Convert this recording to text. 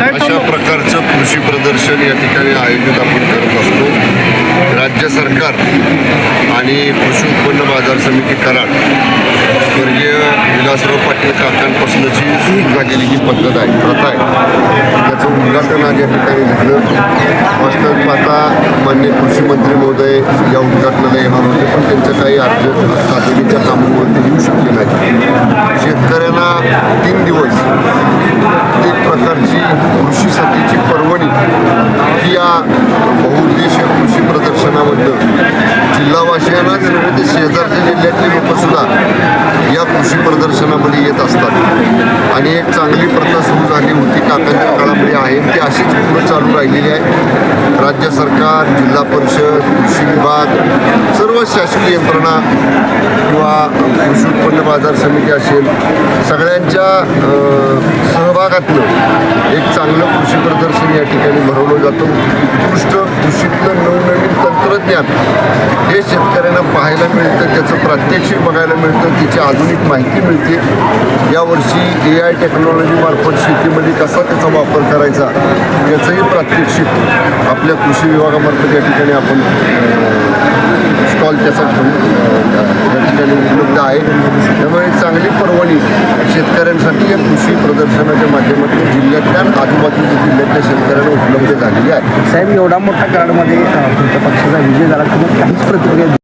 अशा प्रकारचं कृषी प्रदर्शन या ठिकाणी आयोजित आपण करत असतो. राज्य सरकार आणि कृषी उत्पन्न बाजार समिती कराड स्वर्गीय विलासराव पाटील काकांपासूनची सुरू झालेली ही पद्धत आहे, प्रथा आहे. त्याचं उद्घाटन आज या ठिकाणी झालं. वास्तविक पाहता माननीय कृषी मंत्री महोदय या उद्घाटनाला येणार होते, पण त्यांच्या काही तातडीच्या कामामुळे ते येऊ शकले नाही. शेतकऱ्यांना 3 दिवस एक प्रकारची कृषीसाठीची पर्वणी ही या बहुउद्देशीय कृषी प्रदर्शनामधनं जिल्हावासियांनाच नव्हे तर शेजारच्या जिल्ह्यातले लोकंसुद्धा या कृषी प्रदर्शनामध्ये येत असतात आणि एक चांगली प्रथा सुरू झाली होती काकांच्या काळामध्ये आहे ती अशीच पुढे चालू राहिलेली आहे. राज्य सरकार, जिल्हा परिषद, कृषी विभाग, सर्व शासकीय यंत्रणा किंवा कृषी उत्पन्न बाजार समिती असेल, सगळ्यांच्या सहभागातनं एक चांगलं कृषी प्रदर्शन या ठिकाणी भरवलं जातं. उत्कृष्ट कृषीतलं नवनवीन तंत्रज्ञान हे शेतकऱ्यांना पाहायला मिळतं, त्याचं प्रात्यक्षिक बघायला मिळतं, त्याची आधुनिक माहिती मिळते. यावर्षी AI टेक्नॉलॉजीमार्फत शेतीमध्ये कसा त्याचा वापर करायचा याचंही प्रात्यक्षिक आपल्या कृषी विभागामार्फत या ठिकाणी आपण स्टॉल त्याचा या ठिकाणी उपलब्ध आहे. त्यामुळे चांगली पर्वणी शेतकऱ्यांसाठी या कृषी प्रदर्शनाच्या माध्यमातून जिल्ह्यातल्या आजूबाजूच्या जिल्ह्यातल्या शेतकऱ्यांना उपलब्ध झालेली आहे. साहेब, एवढा मोठा कराडमध्ये तुमच्या पक्षाचा विजय झाला, तुम्ही काहीच प्रतिक्रिया